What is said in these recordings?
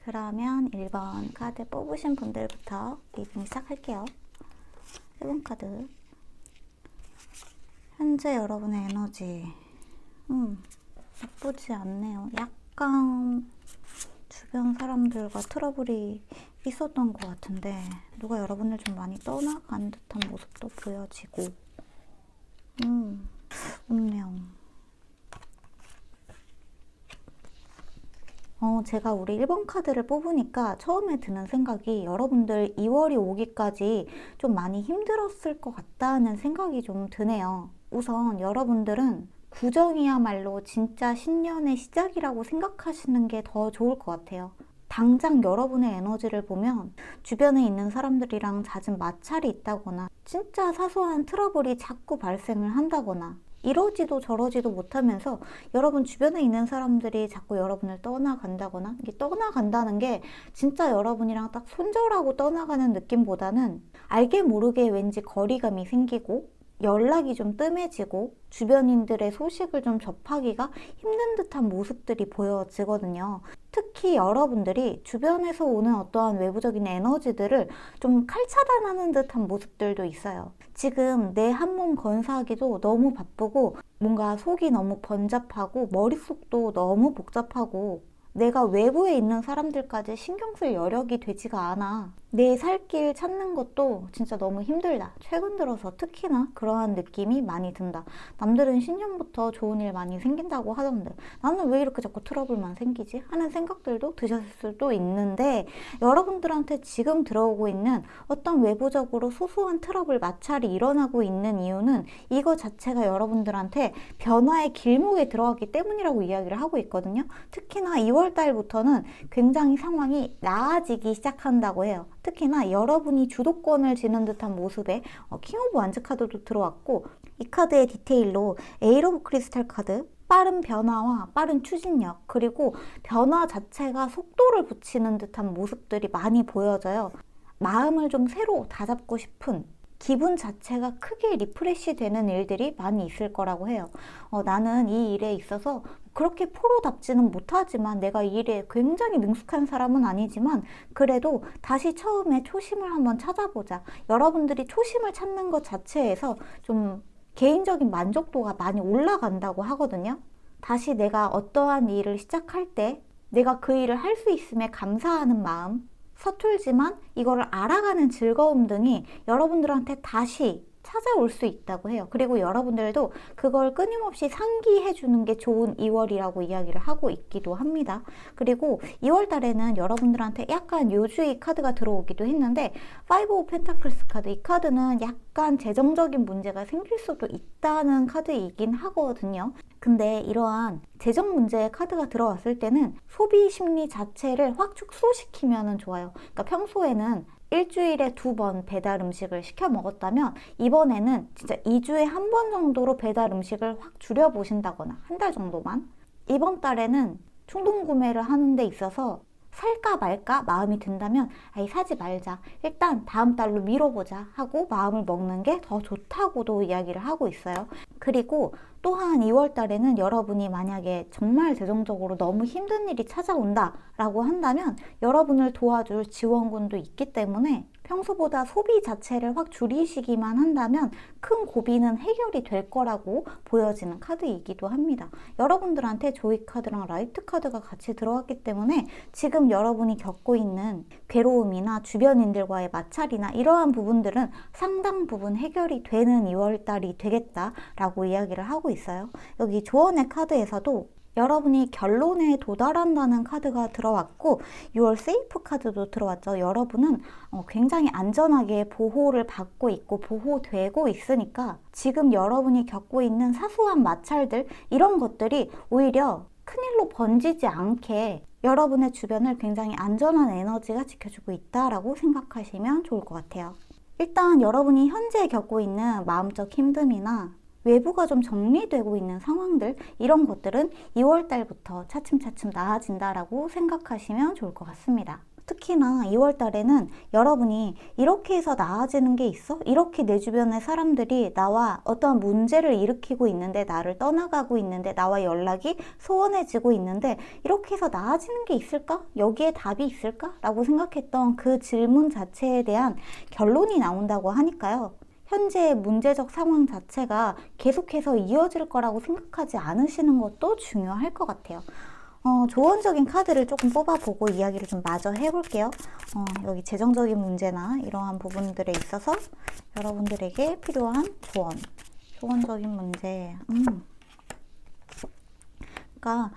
그러면 1번 카드 뽑으신 분들부터 리딩 시작할게요. 1번 카드. 현재 여러분의 에너지. 나쁘지 않네요. 약간 주변 사람들과 트러블이 있었던 것 같은데 누가 여러분을 좀 많이 떠나간 듯한 모습도 보여지고 운명. 제가 우리 1번 카드를 뽑으니까 처음에 드는 생각이 여러분들 2월이 오기까지 좀 많이 힘들었을 것 같다는 생각이 좀 드네요. 우선 여러분들은 구정이야말로 진짜 신년의 시작이라고 생각하시는 게 더 좋을 것 같아요. 당장 여러분의 에너지를 보면 주변에 있는 사람들이랑 잦은 마찰이 있다거나 진짜 사소한 트러블이 자꾸 발생을 한다거나 이러지도 저러지도 못하면서 여러분 주변에 있는 사람들이 자꾸 여러분을 떠나간다거나, 이게 떠나간다는 게 진짜 여러분이랑 딱 손절하고 떠나가는 느낌보다는 알게 모르게 왠지 거리감이 생기고 연락이 좀 뜸해지고 주변인들의 소식을 좀 접하기가 힘든 듯한 모습들이 보여지거든요. 특히 여러분들이 주변에서 오는 어떠한 외부적인 에너지들을 좀 칼차단하는 듯한 모습들도 있어요. 지금 내 한 몸 건사하기도 너무 바쁘고 뭔가 속이 너무 번잡하고 머릿속도 너무 복잡하고 내가 외부에 있는 사람들까지 신경 쓸 여력이 되지가 않아. 내 살 길 찾는 것도 진짜 너무 힘들다. 최근 들어서 특히나 그러한 느낌이 많이 든다. 남들은 신년부터 좋은 일 많이 생긴다고 하던데 나는 왜 이렇게 자꾸 트러블만 생기지? 하는 생각들도 드셨을 수도 있는데 여러분들한테 지금 들어오고 있는 어떤 외부적으로 소소한 트러블 마찰이 일어나고 있는 이유는 이거 자체가 여러분들한테 변화의 길목에 들어갔기 때문이라고 이야기를 하고 있거든요. 특히나 2월 달부터는 굉장히 상황이 나아지기 시작한다고 해요. 특히나 여러분이 주도권을 쥐는 듯한 모습에 킹 오브 완즈 카드도 들어왔고 이 카드의 디테일로 에이스 오브 크리스탈 카드 빠른 변화와 빠른 추진력 그리고 변화 자체가 속도를 붙이는 듯한 모습들이 많이 보여져요. 마음을 좀 새로 다잡고 싶은 기분 자체가 크게 리프레시 되는 일들이 많이 있을 거라고 해요. 나는 이 일에 있어서 그렇게 프로답지는 못하지만 내가 이 일에 굉장히 능숙한 사람은 아니지만 그래도 다시 처음에 초심을 한번 찾아보자. 여러분들이 초심을 찾는 것 자체에서 좀 개인적인 만족도가 많이 올라간다고 하거든요. 다시 내가 어떠한 일을 시작할 때 내가 그 일을 할 수 있음에 감사하는 마음, 서툴지만 이거를 알아가는 즐거움 등이 여러분들한테 다시 찾아올 수 있다고 해요. 그리고 여러분들도 그걸 끊임없이 상기해 주는 게 좋은 2월이라고 이야기를 하고 있기도 합니다. 그리고 2월 달에는 여러분들한테 약간 요주의 카드가 들어오기도 했는데 5 오브 펜타클스 카드, 이 카드는 약간 재정적인 문제가 생길 수도 있다는 카드이긴 하거든요. 근데 이러한 재정 문제의 카드가 들어왔을 때는 소비 심리 자체를 확 축소시키면 좋아요. 그러니까 평소에는 일주일에 2번 배달 음식을 시켜 먹었다면 이번에는 진짜 2주에 1번 정도로 배달 음식을 확 줄여보신다거나 한 달 정도만. 이번 달에는 충동 구매를 하는 데 있어서 살까 말까 마음이 든다면 아이 사지 말자. 일단 다음 달로 미뤄보자 하고 마음을 먹는 게 더 좋다고도 이야기를 하고 있어요. 그리고 또한 2월 달에는 여러분이 만약에 정말 재정적으로 너무 힘든 일이 찾아온다 라고 한다면 여러분을 도와줄 지원군도 있기 때문에 평소보다 소비 자체를 확 줄이시기만 한다면 큰 고비는 해결이 될 거라고 보여지는 카드이기도 합니다. 여러분들한테 조이 카드랑 라이트 카드가 같이 들어왔기 때문에 지금 여러분이 겪고 있는 괴로움이나 주변인들과의 마찰이나 이러한 부분들은 상당 부분 해결이 되는 2월달이 되겠다라고 이야기를 하고 있어요. 여기 조언의 카드에서도 여러분이 결론에 도달한다는 카드가 들어왔고 6월 세이프 카드도 들어왔죠. 여러분은 굉장히 안전하게 보호를 받고 있고 보호되고 있으니까 지금 여러분이 겪고 있는 사소한 마찰들 이런 것들이 오히려 큰일로 번지지 않게 여러분의 주변을 굉장히 안전한 에너지가 지켜주고 있다라고 생각하시면 좋을 것 같아요. 일단 여러분이 현재 겪고 있는 마음적 힘듦이나 외부가 좀 정리되고 있는 상황들 이런 것들은 2월 달부터 차츰차츰 나아진다라고 생각하시면 좋을 것 같습니다. 특히나 2월 달에는 여러분이 이렇게 해서 나아지는 게 있어? 이렇게 내 주변의 사람들이 나와 어떠한 문제를 일으키고 있는데, 나를 떠나가고 있는데, 나와 연락이 소원해지고 있는데 이렇게 해서 나아지는 게 있을까? 여기에 답이 있을까? 라고 생각했던 그 질문 자체에 대한 결론이 나온다고 하니까요. 현재의 문제적 상황 자체가 계속해서 이어질 거라고 생각하지 않으시는 것도 중요할 것 같아요. 조언적인 카드를 조금 뽑아보고 이야기를 좀 마저 해볼게요. 여기 재정적인 문제나 이러한 부분들에 있어서 여러분들에게 필요한 조언적인 문제. 그러니까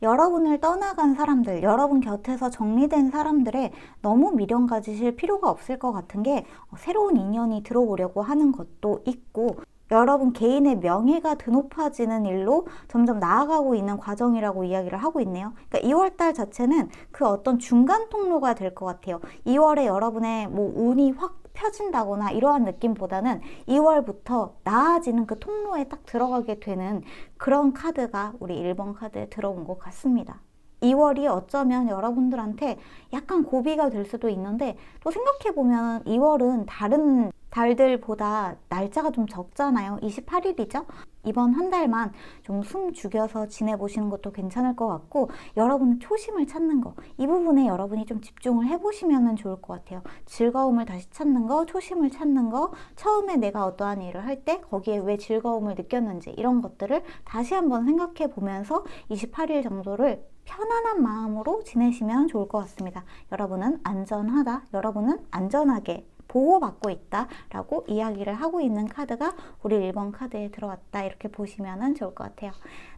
여러분을 떠나간 사람들, 여러분 곁에서 정리된 사람들에 너무 미련 가지실 필요가 없을 것 같은 게, 새로운 인연이 들어오려고 하는 것도 있고, 여러분 개인의 명예가 드높아지는 일로 점점 나아가고 있는 과정이라고 이야기를 하고 있네요. 그러니까 2월달 자체는 그 어떤 중간 통로가 될 것 같아요. 2월에 여러분의 뭐 운이 확 펴진다거나 이러한 느낌보다는 2월부터 나아지는 그 통로에 딱 들어가게 되는 그런 카드가 우리 1번 카드에 들어온 것 같습니다. 2월이 어쩌면 여러분들한테 약간 고비가 될 수도 있는데, 또 생각해보면 2월은 다른 달들보다 날짜가 좀 적잖아요. 28일이죠? 이번 한 달만 좀 숨 죽여서 지내보시는 것도 괜찮을 것 같고, 여러분은 초심을 찾는 거, 이 부분에 여러분이 좀 집중을 해보시면 좋을 것 같아요. 즐거움을 다시 찾는 거, 초심을 찾는 거, 처음에 내가 어떠한 일을 할 때 거기에 왜 즐거움을 느꼈는지 이런 것들을 다시 한번 생각해 보면서 28일 정도를 편안한 마음으로 지내시면 좋을 것 같습니다. 여러분은 안전하다, 여러분은 안전하게 보호받고 있다 라고 이야기를 하고 있는 카드가 우리 1번 카드에 들어왔다, 이렇게 보시면 좋을 것 같아요.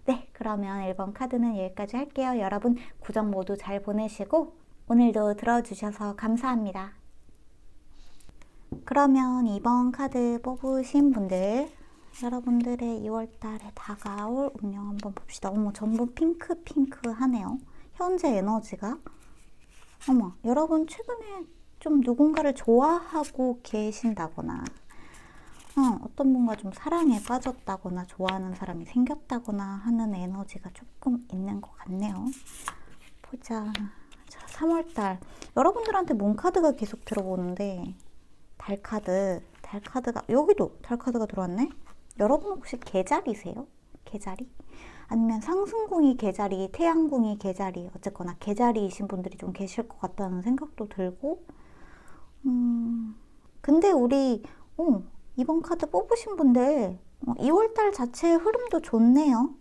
네, 그러면 1번 카드는 여기까지 할게요. 여러분 구정 모두 잘 보내시고 오늘도 들어주셔서 감사합니다. 그러면 2번 카드 뽑으신 분들, 여러분들의 2월달에 다가올 운명 한번 봅시다. 어머, 전부 핑크하네요. 현재 에너지가. 어머, 여러분 최근에 좀 누군가를 좋아하고 계신다거나, 어떤 분과 좀 사랑에 빠졌다거나 좋아하는 사람이 생겼다거나 하는 에너지가 조금 있는 것 같네요. 보자. 자, 3월달 여러분들한테 문카드가 계속 들어오는데, 달카드가 여기도 달카드가 들어왔네. 여러분 혹시 계자리세요? 계자리? 아니면 상승궁이 계자리, 태양궁이 계자리, 어쨌거나 계자리이신 분들이 좀 계실 것 같다는 생각도 들고, 근데 우리 이번 카드 뽑으신 분들 2월달 자체의 흐름도 좋네요.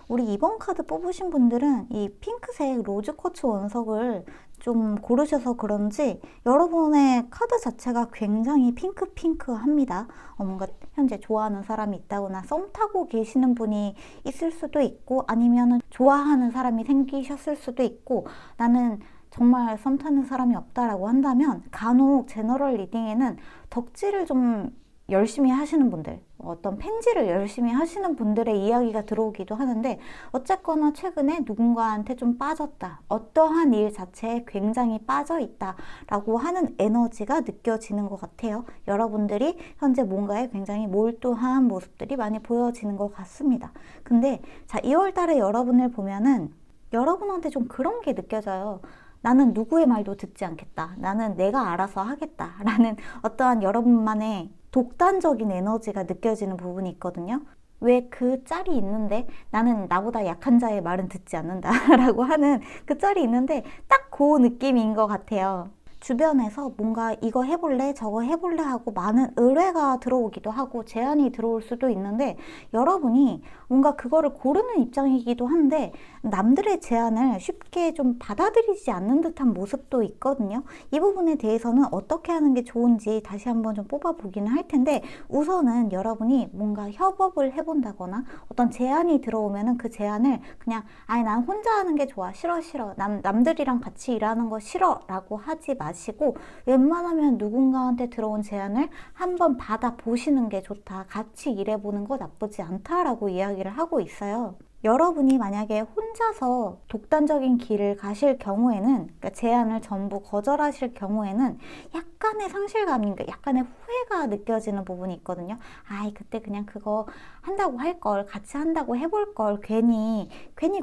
우리 2번 카드 뽑으신 분들은 이 핑크색 로즈쿼츠 원석을 좀 고르셔서 그런지 여러분의 카드 자체가 굉장히 핑크합니다. 뭔가 현재 좋아하는 사람이 있다거나 썸 타고 계시는 분이 있을 수도 있고, 아니면 좋아하는 사람이 생기셨을 수도 있고, 나는 정말 썸 타는 사람이 없다라고 한다면 간혹 제너럴 리딩에는 덕질을 좀 열심히 하시는 분들, 어떤 펜지를 열심히 하시는 분들의 이야기가 들어오기도 하는데, 어쨌거나 최근에 누군가한테 좀 빠졌다, 어떠한 일 자체에 굉장히 빠져 있다 라고 하는 에너지가 느껴지는 것 같아요. 여러분들이 현재 뭔가에 굉장히 몰두한 모습들이 많이 보여지는 것 같습니다. 근데 자, 2월 달에 여러분을 보면은 여러분한테 좀 그런 게 느껴져요. 나는 누구의 말도 듣지 않겠다, 나는 내가 알아서 하겠다 라는 어떠한 여러분만의 독단적인 에너지가 느껴지는 부분이 있거든요. 왜 그 짤이 있는데, 나는 나보다 약한 자의 말은 듣지 않는다 라고 하는 그 짤이 있는데, 딱 그 느낌인 것 같아요. 주변에서 뭔가 이거 해볼래 저거 해볼래 하고 많은 의뢰가 들어오기도 하고 제안이 들어올 수도 있는데, 여러분이 뭔가 그거를 고르는 입장이기도 한데 남들의 제안을 쉽게 좀 받아들이지 않는 듯한 모습도 있거든요. 이 부분에 대해서는 어떻게 하는 게 좋은지 다시 한번 좀 뽑아보기는 할 텐데, 우선은 여러분이 뭔가 협업을 해본다거나 어떤 제안이 들어오면은 그 제안을 그냥 아니 난 혼자 하는 게 좋아, 싫어 남들이랑 같이 일하는 거 싫어 라고 하지 마시고, 웬만하면 누군가한테 들어온 제안을 한번 받아보시는 게 좋다, 같이 일해보는 거 나쁘지 않다라고 이야기를 하고 있어요. 여러분이 만약에 혼자서 독단적인 길을 가실 경우에는, 그러니까 제안을 전부 거절하실 경우에는 약간의 상실감인가, 약간의 후회가 느껴지는 부분이 있거든요. 아이, 그때 그냥 그거 한다고 할 걸, 같이 한다고 해볼 걸, 괜히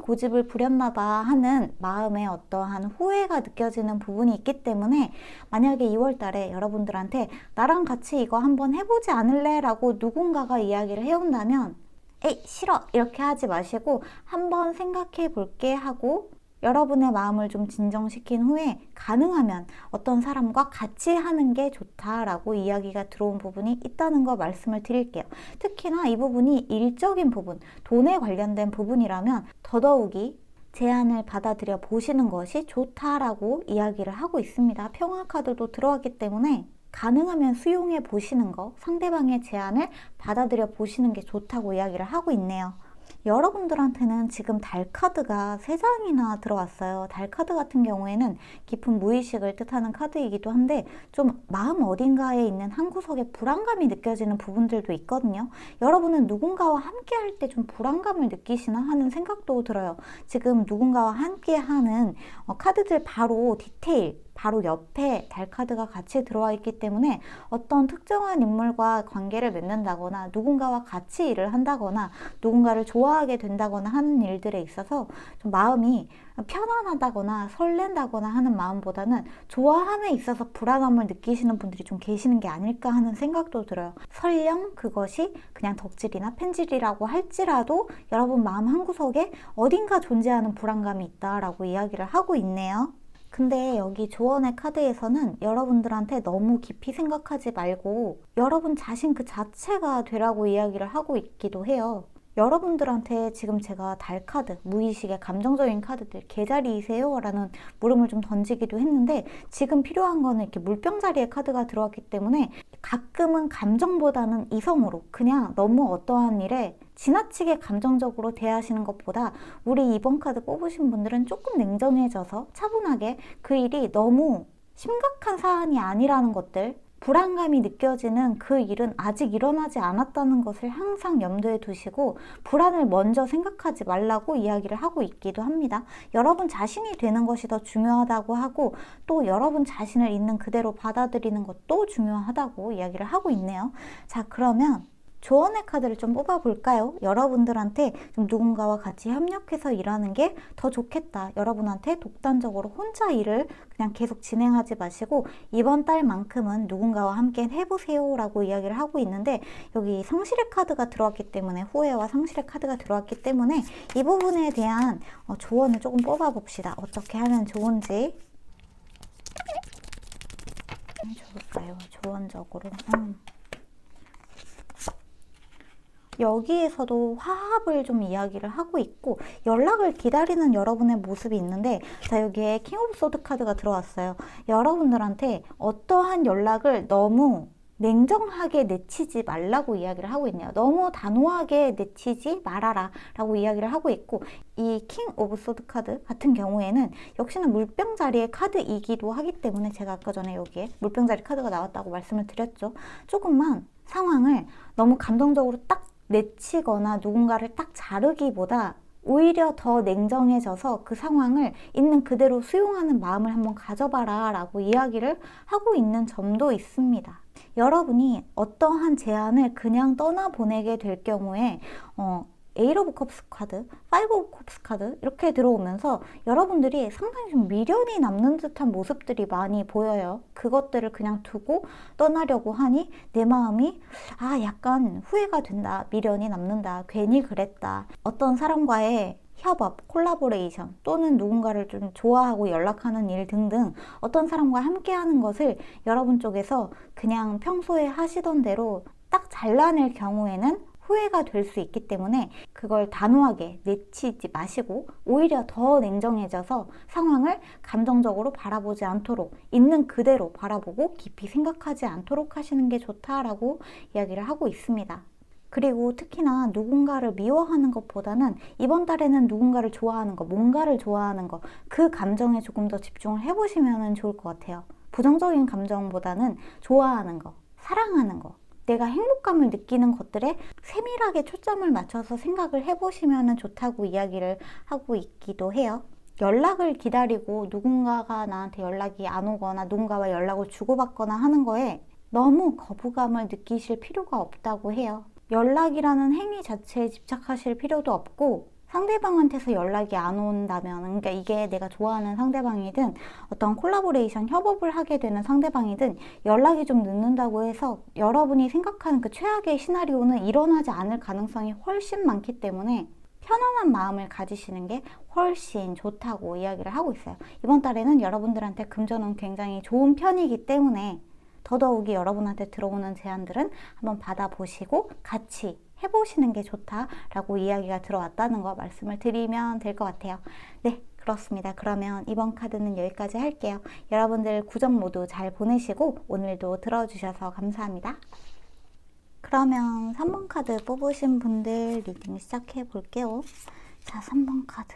고집을 부렸나 봐 하는 마음에 어떠한 후회가 느껴지는 부분이 있기 때문에, 만약에 2월 달에 여러분들한테 나랑 같이 이거 한번 해보지 않을래? 라고 누군가가 이야기를 해온다면, 에이, 싫어! 이렇게 하지 마시고 한번 생각해 볼게 하고 여러분의 마음을 좀 진정시킨 후에 가능하면 어떤 사람과 같이 하는 게 좋다라고 이야기가 들어온 부분이 있다는 거 말씀을 드릴게요. 특히나 이 부분이 일적인 부분, 돈에 관련된 부분이라면 더더욱이 제안을 받아들여 보시는 것이 좋다라고 이야기를 하고 있습니다. 평화 카드도 들어왔기 때문에 가능하면 수용해 보시는 거, 상대방의 제안을 받아들여 보시는 게 좋다고 이야기를 하고 있네요. 여러분들한테는 지금 달 카드가 3장이나 들어왔어요. 달 카드 같은 경우에는 깊은 무의식을 뜻하는 카드이기도 한데 좀 마음 어딘가에 있는 한 구석에 불안감이 느껴지는 부분들도 있거든요. 여러분은 누군가와 함께 할 때 좀 불안감을 느끼시나 하는 생각도 들어요. 지금 누군가와 함께 하는 카드들 바로 디테일, 바로 옆에 달 카드가 같이 들어와 있기 때문에 어떤 특정한 인물과 관계를 맺는다거나 누군가와 같이 일을 한다거나 누군가를 좋아하게 된다거나 하는 일들에 있어서 좀 마음이 편안하다거나 설렌다거나 하는 마음보다는 좋아함에 있어서 불안함을 느끼시는 분들이 좀 계시는 게 아닐까 하는 생각도 들어요. 설령 그것이 그냥 덕질이나 펜질이라고 할지라도 여러분 마음 한구석에 어딘가 존재하는 불안감이 있다라고 이야기를 하고 있네요. 근데 여기 조언의 카드에서는 여러분들한테 너무 깊이 생각하지 말고 여러분 자신 그 자체가 되라고 이야기를 하고 있기도 해요. 여러분들한테 지금 제가 달 카드, 무의식의 감정적인 카드들 개자리이세요? 라는 물음을 좀 던지기도 했는데 지금 필요한 거는 이렇게 물병자리의 카드가 들어왔기 때문에 가끔은 감정보다는 이성으로 그냥 너무 어떠한 일에 지나치게 감정적으로 대하시는 것보다 우리 이번 카드 뽑으신 분들은 조금 냉정해져서 차분하게 그 일이 너무 심각한 사안이 아니라는 것들, 불안감이 느껴지는 그 일은 아직 일어나지 않았다는 것을 항상 염두에 두시고 불안을 먼저 생각하지 말라고 이야기를 하고 있기도 합니다. 여러분 자신이 되는 것이 더 중요하다고 하고 또 여러분 자신을 있는 그대로 받아들이는 것도 중요하다고 이야기를 하고 있네요. 자, 그러면 조언의 카드를 좀 뽑아볼까요? 여러분들한테 좀 누군가와 같이 협력해서 일하는 게 더 좋겠다. 여러분한테 독단적으로 혼자 일을 그냥 계속 진행하지 마시고 이번 달만큼은 누군가와 함께 해보세요 라고 이야기를 하고 있는데 여기 상실의 카드가 들어왔기 때문에 후회와 상실의 카드가 들어왔기 때문에 이 부분에 대한 조언을 조금 뽑아봅시다. 어떻게 하면 좋은지. 좋을까요? 조언적으로. 여기에서도 화합을 좀 이야기를 하고 있고 연락을 기다리는 여러분의 모습이 있는데 자, 여기에 킹 오브 소드 카드가 들어왔어요. 여러분들한테 어떠한 연락을 너무 냉정하게 내치지 말라고 이야기를 하고 있네요. 너무 단호하게 내치지 말아라 라고 이야기를 하고 있고 이 킹 오브 소드 카드 같은 경우에는 역시나 물병자리의 카드이기도 하기 때문에 제가 아까 전에 여기에 물병자리 카드가 나왔다고 말씀을 드렸죠. 조금만 상황을 너무 감정적으로 딱 내치거나 누군가를 딱 자르기보다 오히려 더 냉정해져서 그 상황을 있는 그대로 수용하는 마음을 한번 가져봐라 라고 이야기를 하고 있는 점도 있습니다. 여러분이 어떠한 제안을 그냥 떠나보내게 될 경우에 에이트 오브 컵스 카드, 파이브 오브 컵스 카드 이렇게 들어오면서 여러분들이 상당히 좀 미련이 남는 듯한 모습들이 많이 보여요. 그것들을 그냥 두고 떠나려고 하니 내 마음이 약간 후회가 된다, 미련이 남는다, 괜히 그랬다. 어떤 사람과의 협업, 콜라보레이션 또는 누군가를 좀 좋아하고 연락하는 일 등등 어떤 사람과 함께 하는 것을 여러분 쪽에서 그냥 평소에 하시던 대로 딱 잘라낼 경우에는 후회가 될 수 있기 때문에 그걸 단호하게 내치지 마시고 오히려 더 냉정해져서 상황을 감정적으로 바라보지 않도록 있는 그대로 바라보고 깊이 생각하지 않도록 하시는 게 좋다라고 이야기를 하고 있습니다. 그리고 특히나 누군가를 미워하는 것보다는 이번 달에는 누군가를 좋아하는 것, 뭔가를 좋아하는 것, 그 감정에 조금 더 집중을 해보시면 좋을 것 같아요. 부정적인 감정보다는 좋아하는 것, 사랑하는 것, 내가 행복감을 느끼는 것들에 세밀하게 초점을 맞춰서 생각을 해보시면 좋다고 이야기를 하고 있기도 해요. 연락을 기다리고 누군가가 나한테 연락이 안 오거나 누군가와 연락을 주고받거나 하는 거에 너무 거부감을 느끼실 필요가 없다고 해요. 연락이라는 행위 자체에 집착하실 필요도 없고, 상대방한테서 연락이 안 온다면, 그러니까 이게 내가 좋아하는 상대방이든 어떤 콜라보레이션, 협업을 하게 되는 상대방이든 연락이 좀 늦는다고 해서 여러분이 생각하는 그 최악의 시나리오는 일어나지 않을 가능성이 훨씬 많기 때문에 편안한 마음을 가지시는 게 훨씬 좋다고 이야기를 하고 있어요. 이번 달에는 여러분들한테 금전은 굉장히 좋은 편이기 때문에 더더욱이 여러분한테 들어오는 제안들은 한번 받아보시고 같이 해보시는 게 좋다라고 이야기가 들어왔다는 거 말씀을 드리면 될 것 같아요. 네, 그렇습니다. 그러면 이번 카드는 여기까지 할게요. 여러분들 구정 모두 잘 보내시고 오늘도 들어주셔서 감사합니다. 그러면 3번 카드 뽑으신 분들 리딩 시작해 볼게요. 자, 3번 카드.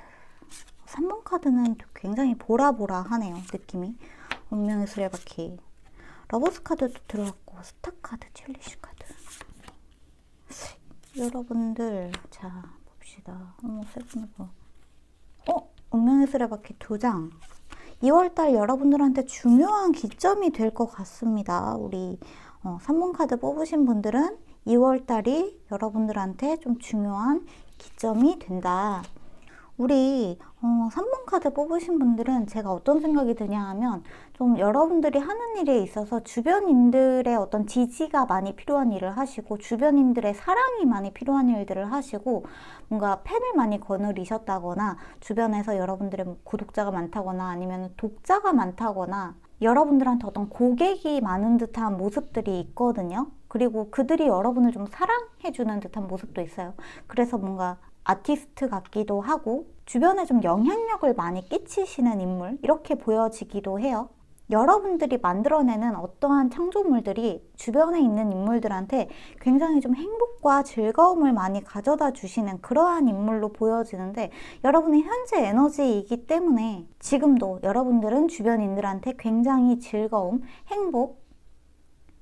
3번 카드는 굉장히 보라보라하네요, 느낌이. 운명의 수레바퀴. 러버스 카드도 들어왔고, 스타 카드, 첼리시 카드. 여러분들, 자, 봅시다. 운명의 수레바퀴 2장. 2월달 여러분들한테 중요한 기점이 될 것 같습니다. 우리 3번 카드 뽑으신 분들은 2월달이 여러분들한테 좀 중요한 기점이 된다. 우리 3번 카드 뽑으신 분들은 제가 어떤 생각이 드냐 하면 좀 여러분들이 하는 일에 있어서 주변인들의 어떤 지지가 많이 필요한 일을 하시고 주변인들의 사랑이 많이 필요한 일들을 하시고 뭔가 팬을 많이 거느리셨다거나 주변에서 여러분들의 구독자가 많다거나 아니면 독자가 많다거나 여러분들한테 어떤 고객이 많은 듯한 모습들이 있거든요. 그리고 그들이 여러분을 좀 사랑해주는 듯한 모습도 있어요. 그래서 뭔가 아티스트 같기도 하고 주변에 좀 영향력을 많이 끼치시는 인물 이렇게 보여지기도 해요. 여러분들이 만들어내는 어떠한 창조물들이 주변에 있는 인물들한테 굉장히 좀 행복과 즐거움을 많이 가져다 주시는 그러한 인물로 보여지는데 여러분의 현재 에너지이기 때문에 지금도 여러분들은 주변인들한테 굉장히 즐거움, 행복,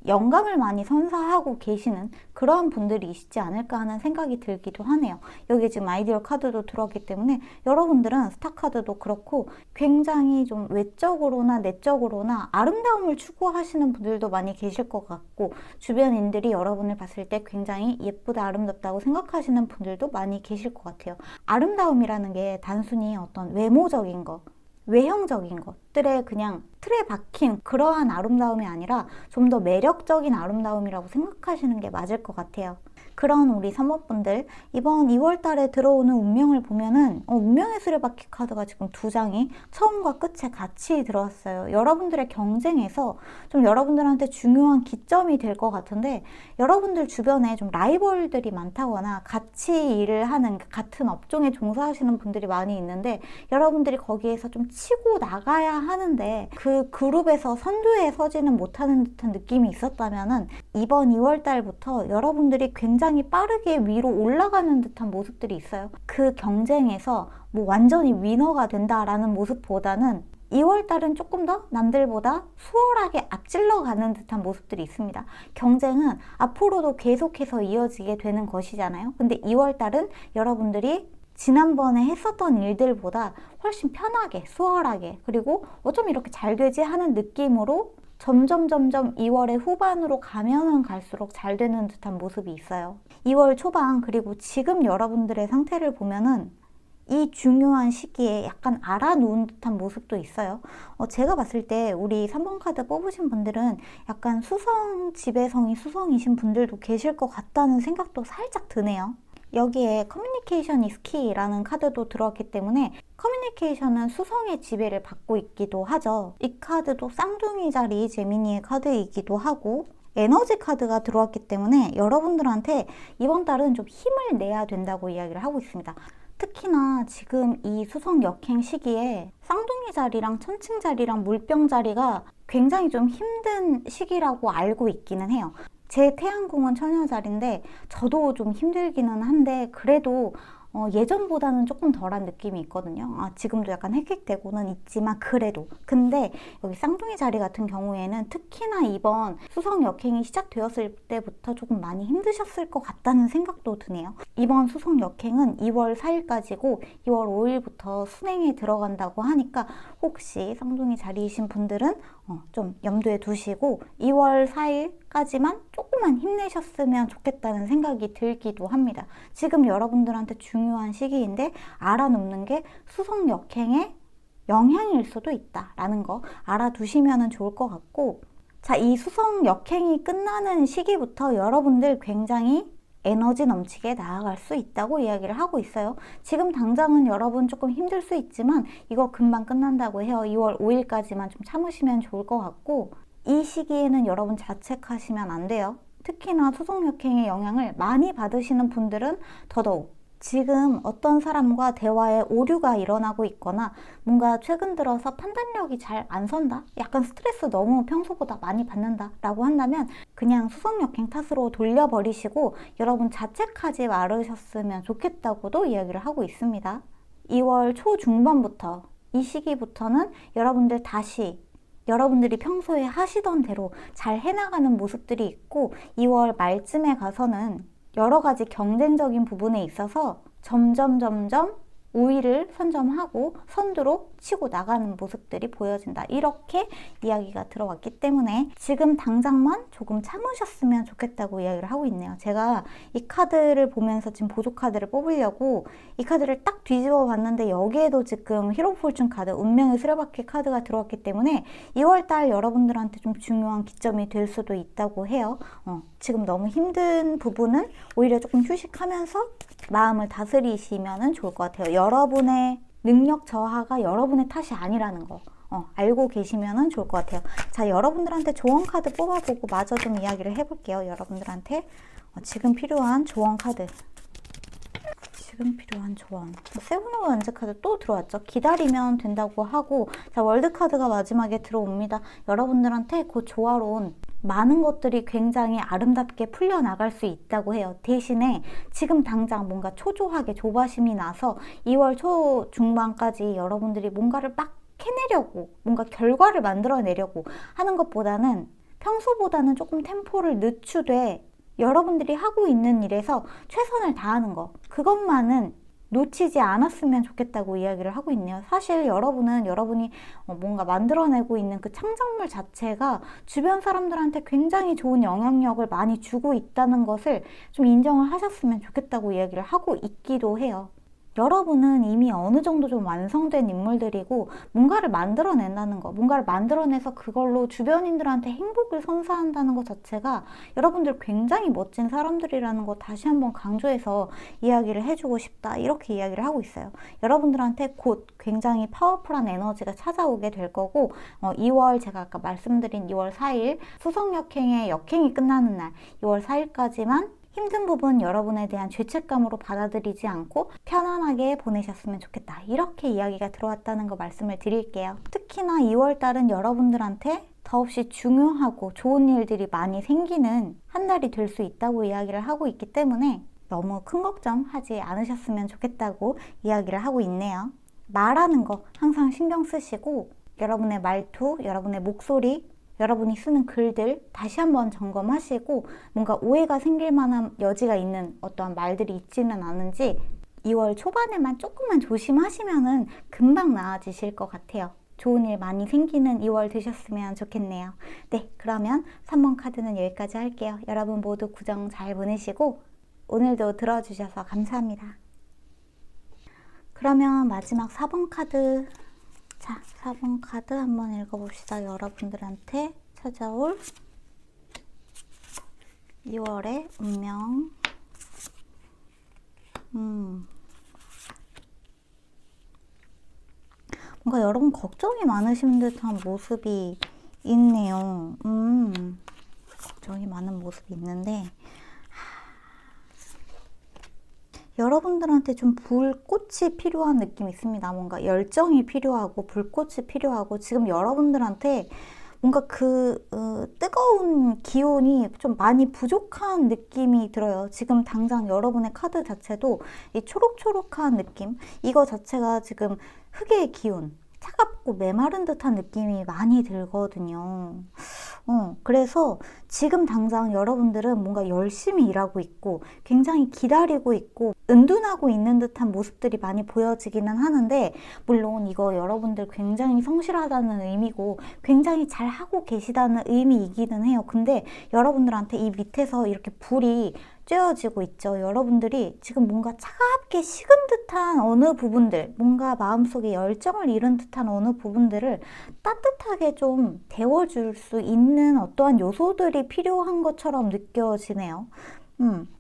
영감을 많이 선사하고 계시는 그러한 분들이시지 않을까 하는 생각이 들기도 하네요. 여기 지금 아이디어 카드도 들어왔기 때문에 여러분들은 스타 카드도 그렇고 굉장히 좀 외적으로나 내적으로나 아름다움을 추구하시는 분들도 많이 계실 것 같고 주변인들이 여러분을 봤을 때 굉장히 예쁘다 아름답다고 생각하시는 분들도 많이 계실 것 같아요. 아름다움이라는 게 단순히 어떤 외모적인 것 외형적인 것들에 그냥 틀에 박힌 그러한 아름다움이 아니라 좀 더 매력적인 아름다움이라고 생각하시는 게 맞을 것 같아요. 그런 우리 3번분들 이번 2월 달에 들어오는 운명을 보면은 운명의 수레바퀴 카드가 지금 2장이 처음과 끝에 같이 들어왔어요. 여러분들의 경쟁에서 좀 여러분들한테 중요한 기점이 될 것 같은데 여러분들 주변에 좀 라이벌들이 많다거나 같이 일을 하는 같은 업종에 종사하시는 분들이 많이 있는데 여러분들이 거기에서 좀 치고 나가야 하는데 그 그룹에서 선두에 서지는 못하는 듯한 느낌이 있었다면은 이번 2월 달부터 여러분들이 굉장히 빠르게 위로 올라가는 듯한 모습들이 있어요. 그 경쟁에서 뭐 완전히 위너가 된다라는 모습보다는 2월 달은 조금 더 남들보다 수월하게 앞질러 가는 듯한 모습들이 있습니다. 경쟁은 앞으로도 계속해서 이어지게 되는 것이잖아요. 근데 2월 달은 여러분들이 지난번에 했었던 일들보다 훨씬 편하게, 수월하게, 그리고 어쩜 이렇게 잘 되지 하는 느낌으로 점점 2월의 후반으로 가면은 갈수록 잘 되는 듯한 모습이 있어요. 2월 초반 그리고 지금 여러분들의 상태를 보면은 이 중요한 시기에 약간 알아놓은 듯한 모습도 있어요. 제가 봤을 때 우리 3번 카드 뽑으신 분들은 약간 지배성이 수성이신 분들도 계실 것 같다는 생각도 살짝 드네요. 여기에 커뮤니케이션 is key라는 카드도 들어왔기 때문에 커뮤니케이션은 수성의 지배를 받고 있기도 하죠. 이 카드도 쌍둥이 자리 제미니의 카드이기도 하고 에너지 카드가 들어왔기 때문에 여러분들한테 이번 달은 좀 힘을 내야 된다고 이야기를 하고 있습니다. 특히나 지금 이 수성 역행 시기에 쌍둥이 자리랑 천칭 자리랑 물병 자리가 굉장히 좀 힘든 시기라고 알고 있기는 해요. 제 태양궁은 처녀자리인데 저도 좀 힘들기는 한데 그래도 예전보다는 조금 덜한 느낌이 있거든요. 지금도 약간 헥헥대고는 있지만 그래도. 근데 여기 쌍둥이 자리 같은 경우에는 특히나 이번 수성 역행이 시작되었을 때부터 조금 많이 힘드셨을 것 같다는 생각도 드네요. 이번 수성 역행은 2월 4일까지고 2월 5일부터 순행에 들어간다고 하니까 혹시 쌍둥이 자리이신 분들은 좀 염두에 두시고 2월 4일까지만 조금만 힘내셨으면 좋겠다는 생각이 들기도 합니다. 지금 여러분들한테 중요한 시기인데 알아놓는 게 수성 역행의 영향일 수도 있다라는 거 알아두시면 좋을 것 같고, 자, 이 수성 역행이 끝나는 시기부터 여러분들 굉장히 에너지 넘치게 나아갈 수 있다고 이야기를 하고 있어요. 지금 당장은 여러분 조금 힘들 수 있지만 이거 금방 끝난다고 해요. 2월 5일까지만 좀 참으시면 좋을 것 같고, 이 시기에는 여러분 자책하시면 안 돼요. 특히나 수성역행의 영향을 많이 받으시는 분들은 더더욱 지금 어떤 사람과 대화에 오류가 일어나고 있거나 뭔가 최근 들어서 판단력이 잘 안 선다? 약간 스트레스 너무 평소보다 많이 받는다 라고 한다면 그냥 수성역행 탓으로 돌려버리시고 여러분 자책하지 말으셨으면 좋겠다고도 이야기를 하고 있습니다. 2월 초중반부터 이 시기부터는 여러분들 다시 여러분들이 평소에 하시던 대로 잘 해나가는 모습들이 있고 2월 말쯤에 가서는 여러 가지 경쟁적인 부분에 있어서 점점 우위를 선점하고 선두로 치고 나가는 모습들이 보여진다. 이렇게 이야기가 들어왔기 때문에 지금 당장만 조금 참으셨으면 좋겠다고 이야기를 하고 있네요. 제가 이 카드를 보면서 지금 보조 카드를 뽑으려고 이 카드를 딱 뒤집어 봤는데 여기에도 지금 히로 포춘 카드, 운명의 수레바퀴 카드가 들어왔기 때문에 2월달 여러분들한테 좀 중요한 기점이 될 수도 있다고 해요. 지금 너무 힘든 부분은 오히려 조금 휴식하면서 마음을 다스리시면 좋을 것 같아요. 여러분의 능력 저하가 여러분의 탓이 아니라는 거 알고 계시면 좋을 것 같아요. 자, 여러분들한테 조언 카드 뽑아보고 마저 좀 이야기를 해볼게요. 여러분들한테 지금 필요한 조언 카드. 지금 필요한 조언. 세븐 오브 원즈 카드 또 들어왔죠. 기다리면 된다고 하고, 자, 월드 카드가 마지막에 들어옵니다. 여러분들한테 그 조화로운 많은 것들이 굉장히 아름답게 풀려나갈 수 있다고 해요. 대신에 지금 당장 뭔가 초조하게 조바심이 나서 2월 초 중반까지 여러분들이 뭔가를 막 해내려고 뭔가 결과를 만들어내려고 하는 것보다는 평소보다는 조금 템포를 늦추되 여러분들이 하고 있는 일에서 최선을 다하는 거, 그것만은 놓치지 않았으면 좋겠다고 이야기를 하고 있네요. 사실 여러분이 뭔가 만들어내고 있는 그 창작물 자체가 주변 사람들한테 굉장히 좋은 영향력을 많이 주고 있다는 것을 좀 인정을 하셨으면 좋겠다고 이야기를 하고 있기도 해요. 여러분은 이미 어느 정도 좀 완성된 인물들이고 뭔가를 만들어낸다는 거, 뭔가를 만들어내서 그걸로 주변인들한테 행복을 선사한다는 것 자체가 여러분들 굉장히 멋진 사람들이라는 거 다시 한번 강조해서 이야기를 해주고 싶다, 이렇게 이야기를 하고 있어요. 여러분들한테 곧 굉장히 파워풀한 에너지가 찾아오게 될 거고 2월 제가 아까 말씀드린 2월 4일 수성역행의 역행이 끝나는 날 2월 4일까지만 힘든 부분 여러분에 대한 죄책감으로 받아들이지 않고 편안하게 보내셨으면 좋겠다. 이렇게 이야기가 들어왔다는 거 말씀을 드릴게요. 특히나 2월달은 여러분들한테 더없이 중요하고 좋은 일들이 많이 생기는 한 달이 될 수 있다고 이야기를 하고 있기 때문에 너무 큰 걱정 하지 않으셨으면 좋겠다고 이야기를 하고 있네요. 말하는 거 항상 신경 쓰시고 여러분의 말투, 여러분의 목소리, 여러분이 쓰는 글들 다시 한번 점검하시고 뭔가 오해가 생길 만한 여지가 있는 어떠한 말들이 있지는 않은지 2월 초반에만 조금만 조심하시면은 금방 나아지실 것 같아요. 좋은 일 많이 생기는 2월 되셨으면 좋겠네요. 네, 그러면 3번 카드는 여기까지 할게요. 여러분 모두 구정 잘 보내시고 오늘도 들어주셔서 감사합니다. 그러면 마지막 4번 카드. 자, 4번 카드 한번 읽어봅시다. 여러분들한테 찾아올 2월의 운명. 뭔가 여러분 걱정이 많으신 듯한 모습이 있네요. 걱정이 많은 모습이 있는데 여러분들한테 좀 불꽃이 필요한 느낌이 있습니다. 뭔가 열정이 필요하고 불꽃이 필요하고 지금 여러분들한테 뭔가 뜨거운 기운이 좀 많이 부족한 느낌이 들어요. 지금 당장 여러분의 카드 자체도 이 초록초록한 느낌, 이거 자체가 지금 흙의 기운, 차갑고 메마른 듯한 느낌이 많이 들거든요. 그래서 지금 당장 여러분들은 뭔가 열심히 일하고 있고 굉장히 기다리고 있고 은둔하고 있는 듯한 모습들이 많이 보여지기는 하는데, 물론 이거 여러분들 굉장히 성실하다는 의미고 굉장히 잘하고 계시다는 의미이기는 해요. 근데 여러분들한테 이 밑에서 이렇게 불이 쬐어지고 있죠. 여러분들이 지금 뭔가 차갑게 식은 듯한 어느 부분들, 뭔가 마음속에 열정을 잃은 듯한 어느 부분들을 따뜻하게 좀 데워줄 수 있는 어떠한 요소들이 필요한 것처럼 느껴지네요.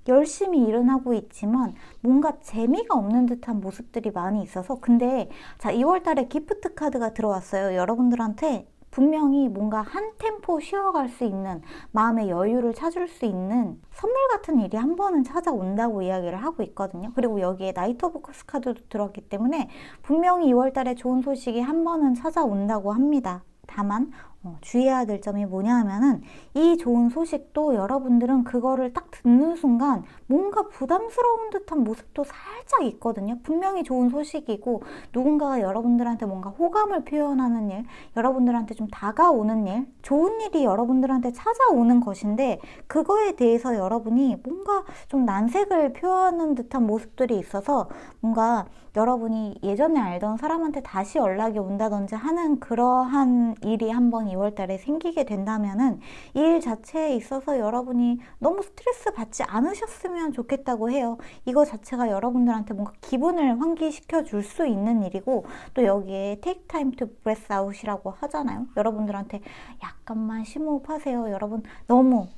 열심히 일은 하고 있지만 뭔가 재미가 없는 듯한 모습들이 많이 있어서, 근데 자, 2월 달에 기프트 카드가 들어왔어요. 여러분들한테 분명히 뭔가 한 템포 쉬어갈 수 있는, 마음의 여유를 찾을 수 있는 선물 같은 일이 한 번은 찾아온다고 이야기를 하고 있거든요. 그리고 여기에 나이트 오브 컵스 카드도 들어왔기 때문에 분명히 2월 달에 좋은 소식이 한 번은 찾아온다고 합니다. 다만 주의해야 될 점이 뭐냐 하면은, 이 좋은 소식도 여러분들은 그거를 딱 듣는 순간 뭔가 부담스러운 듯한 모습도 살짝 있거든요. 분명히 좋은 소식이고 누군가가 여러분들한테 뭔가 호감을 표현하는 일, 여러분들한테 좀 다가오는 일, 좋은 일이 여러분들한테 찾아오는 것인데, 그거에 대해서 여러분이 뭔가 좀 난색을 표하는 듯한 모습들이 있어서 뭔가 여러분이 예전에 알던 사람한테 다시 연락이 온다든지 하는 그러한 일이 한번 2월 달에 생기게 된다면은, 이 일 자체에 있어서 여러분이 너무 스트레스 받지 않으셨으면 좋겠다고 해요. 이거 자체가 여러분들한테 뭔가 기분을 환기시켜 줄 수 있는 일이고, 또 여기에 take time to breath out이라고 하잖아요. 여러분들한테 약간만 심호흡하세요. 여러분 너무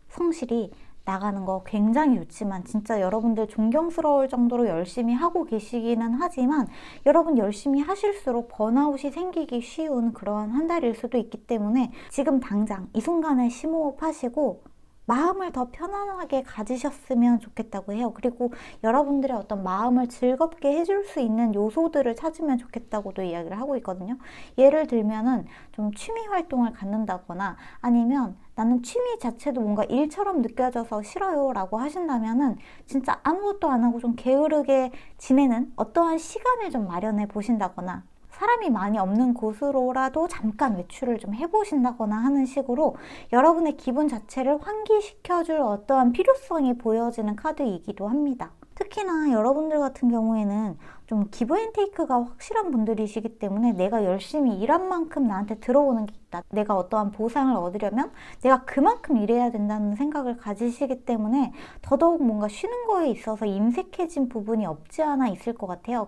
성실히 나가는 거 굉장히 좋지만 진짜 여러분들 존경스러울 정도로 열심히 하고 계시기는 하지만, 여러분 열심히 하실수록 번아웃이 생기기 쉬운 그런 한 달일 수도 있기 때문에 지금 당장 이 순간에 심호흡하시고 마음을 더 편안하게 가지셨으면 좋겠다고 해요. 그리고 여러분들의 어떤 마음을 즐겁게 해줄 수 있는 요소들을 찾으면 좋겠다고도 이야기를 하고 있거든요. 예를 들면은 좀 취미 활동을 갖는다거나, 아니면 나는 취미 자체도 뭔가 일처럼 느껴져서 싫어요 라고 하신다면은 진짜 아무것도 안 하고 좀 게으르게 지내는 어떠한 시간을 좀 마련해 보신다거나, 사람이 많이 없는 곳으로라도 잠깐 외출을 좀 해보신다거나 하는 식으로 여러분의 기분 자체를 환기시켜줄 어떠한 필요성이 보여지는 카드이기도 합니다. 특히나 여러분들 같은 경우에는 좀 기브 앤 테이크가 확실한 분들이시기 때문에 내가 열심히 일한 만큼 나한테 들어오는 게 있다, 내가 어떠한 보상을 얻으려면 내가 그만큼 일해야 된다는 생각을 가지시기 때문에 더더욱 뭔가 쉬는 거에 있어서 임색해진 부분이 없지 않아 있을 것 같아요.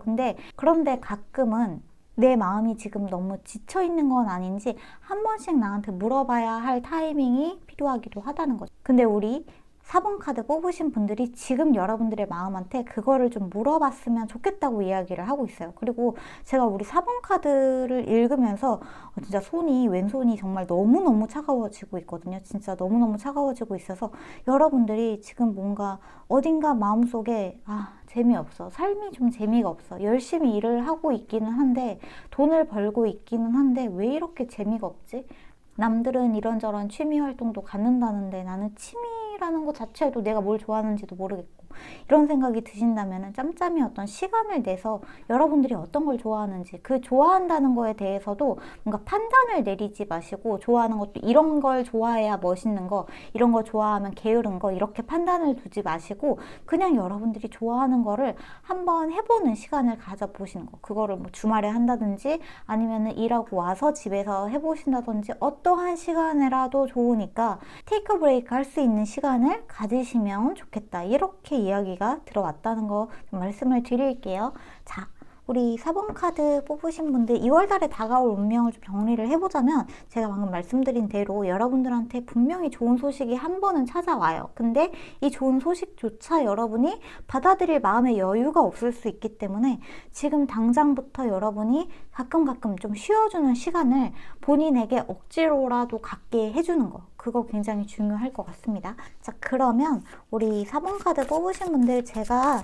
그런데 가끔은 내 마음이 지금 너무 지쳐 있는 건 아닌지 한 번씩 나한테 물어봐야 할 타이밍이 필요하기도 하다는 거죠. 근데 우리 4번 카드 뽑으신 분들이 지금 여러분들의 마음한테 그거를 좀 물어봤으면 좋겠다고 이야기를 하고 있어요. 그리고 제가 우리 4번 카드를 읽으면서 진짜 왼손이 정말 너무너무 차가워지고 있거든요. 진짜 너무너무 차가워지고 있어서 여러분들이 지금 뭔가 어딘가 마음속에 재미없어, 삶이 좀 재미가 없어, 열심히 일을 하고 있기는 한데, 돈을 벌고 있기는 한데 왜 이렇게 재미가 없지? 남들은 이런저런 취미 활동도 갖는다는데 나는 취미라는 것 자체도 내가 뭘 좋아하는지도 모르겠고, 이런 생각이 드신다면 짬짬이 어떤 시간을 내서 여러분들이 어떤 걸 좋아하는지, 그 좋아한다는 거에 대해서도 뭔가 판단을 내리지 마시고, 좋아하는 것도 이런 걸 좋아해야 멋있는 거, 이런 거 좋아하면 게으른 거, 이렇게 판단을 두지 마시고 그냥 여러분들이 좋아하는 거를 한번 해보는 시간을 가져보시는 거. 그거를 뭐 주말에 한다든지 아니면 일하고 와서 집에서 해보신다든지 어떠한 시간이라도 좋으니까 테이크 브레이크 할 수 있는 시간을 가지시면 좋겠다, 이렇게 이야기가 들어왔다는 거 좀 말씀을 드릴게요. 자, 우리 4번 카드 뽑으신 분들 2월 달에 다가올 운명을 좀 정리를 해보자면, 제가 방금 말씀드린 대로 여러분들한테 분명히 좋은 소식이 한 번은 찾아와요. 근데 이 좋은 소식조차 여러분이 받아들일 마음의 여유가 없을 수 있기 때문에 지금 당장부터 여러분이 가끔 좀 쉬어주는 시간을 본인에게 억지로라도 갖게 해주는 거, 그거 굉장히 중요할 것 같습니다. 자, 그러면 우리 4번 카드 뽑으신 분들 제가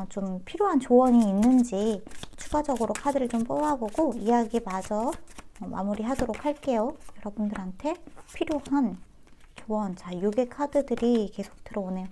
좀 필요한 조언이 있는지 추가적으로 카드를 좀 뽑아보고 이야기 마저 마무리하도록 할게요. 여러분들한테 필요한 조언. 자, 6의 카드들이 계속 들어오네요.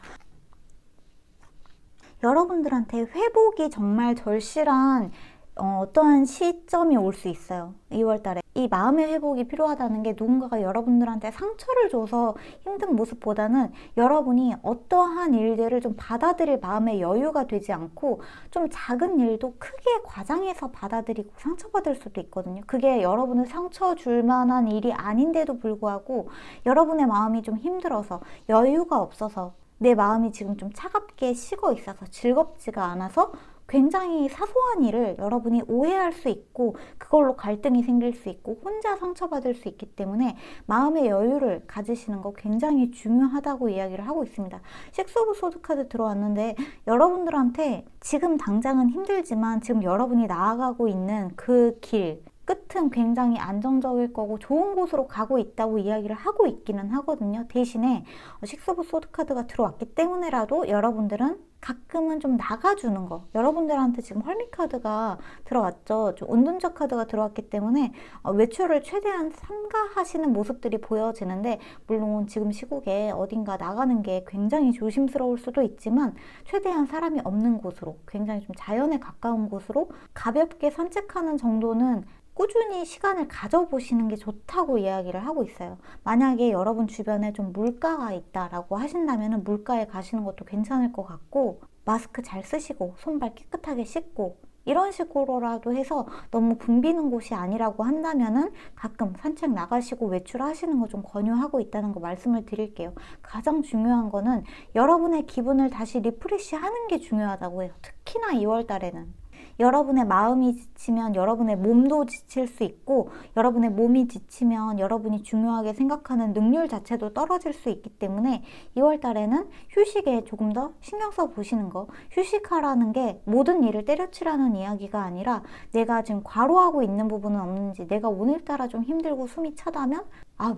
여러분들한테 회복이 정말 절실한 어떠한 시점이 올 수 있어요. 2월달에. 이 마음의 회복이 필요하다는 게 누군가가 여러분들한테 상처를 줘서 힘든 모습보다는 여러분이 어떠한 일들을 좀 받아들일 마음의 여유가 되지 않고 좀 작은 일도 크게 과장해서 받아들이고 상처받을 수도 있거든요. 그게 여러분을 상처 줄 만한 일이 아닌데도 불구하고 여러분의 마음이 좀 힘들어서 여유가 없어서 내 마음이 지금 좀 차갑게 식어 있어서 즐겁지가 않아서 굉장히 사소한 일을 여러분이 오해할 수 있고 그걸로 갈등이 생길 수 있고 혼자 상처받을 수 있기 때문에 마음의 여유를 가지시는 거 굉장히 중요하다고 이야기를 하고 있습니다. 식스 오브 소드 카드 들어왔는데 여러분들한테 지금 당장은 힘들지만 지금 여러분이 나아가고 있는 그 길 끝은 굉장히 안정적일 거고 좋은 곳으로 가고 있다고 이야기를 하고 있기는 하거든요. 대신에 식스 오브 소드 카드가 들어왔기 때문에라도 여러분들은 가끔은 좀 나가주는 거. 여러분들한테 지금 헐미 카드가 들어왔죠. 좀 은둔자 카드가 들어왔기 때문에 외출을 최대한 삼가하시는 모습들이 보여지는데 물론 지금 시국에 어딘가 나가는 게 굉장히 조심스러울 수도 있지만 최대한 사람이 없는 곳으로 굉장히 좀 자연에 가까운 곳으로 가볍게 산책하는 정도는 꾸준히 시간을 가져보시는 게 좋다고 이야기를 하고 있어요. 만약에 여러분 주변에 좀 물가가 있다라고 하신다면 물가에 가시는 것도 괜찮을 것 같고 마스크 잘 쓰시고 손발 깨끗하게 씻고 이런 식으로라도 해서 너무 붐비는 곳이 아니라고 한다면은 가끔 산책 나가시고 외출하시는 거 좀 권유하고 있다는 거 말씀을 드릴게요. 가장 중요한 거는 여러분의 기분을 다시 리프레시 하는 게 중요하다고 해요. 특히나 2월 달에는. 여러분의 마음이 지치면 여러분의 몸도 지칠 수 있고 여러분의 몸이 지치면 여러분이 중요하게 생각하는 능률 자체도 떨어질 수 있기 때문에 2월 달에는 휴식에 조금 더 신경 써 보시는 거. 휴식하라는 게 모든 일을 때려치라는 이야기가 아니라 내가 지금 과로하고 있는 부분은 없는지 내가 오늘따라 좀 힘들고 숨이 차다면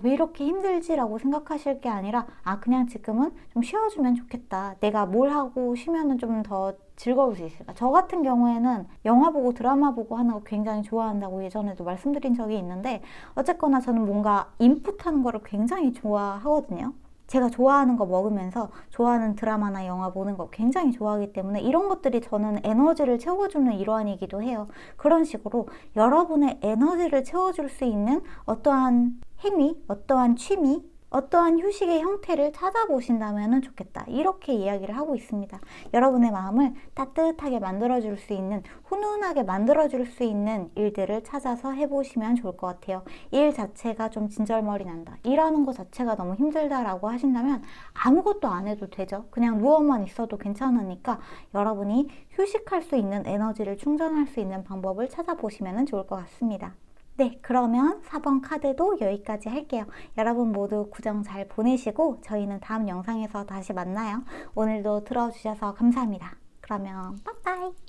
왜 이렇게 힘들지? 라고 생각하실 게 아니라 그냥 지금은 좀 쉬어주면 좋겠다. 내가 뭘 하고 쉬면은 좀 더 즐거울 수 있을까? 저 같은 경우에는 영화 보고 드라마 보고 하는 거 굉장히 좋아한다고 예전에도 말씀드린 적이 있는데 어쨌거나 저는 뭔가 인풋하는 거를 굉장히 좋아하거든요. 제가 좋아하는 거 먹으면서 좋아하는 드라마나 영화 보는 거 굉장히 좋아하기 때문에 이런 것들이 저는 에너지를 채워주는 일환이기도 해요. 그런 식으로 여러분의 에너지를 채워줄 수 있는 어떠한 행위, 어떠한 취미, 어떠한 휴식의 형태를 찾아보신다면 좋겠다. 이렇게 이야기를 하고 있습니다. 여러분의 마음을 따뜻하게 만들어줄 수 있는, 훈훈하게 만들어줄 수 있는 일들을 찾아서 해보시면 좋을 것 같아요. 일 자체가 좀 진절머리 난다. 일하는 것 자체가 너무 힘들다라고 하신다면 아무것도 안 해도 되죠. 그냥 누워만 있어도 괜찮으니까 여러분이 휴식할 수 있는 에너지를 충전할 수 있는 방법을 찾아보시면 좋을 것 같습니다. 네, 그러면 4번 카드도 여기까지 할게요. 여러분 모두 구정 잘 보내시고 저희는 다음 영상에서 다시 만나요. 오늘도 들어주셔서 감사합니다. 그러면 빠빠이!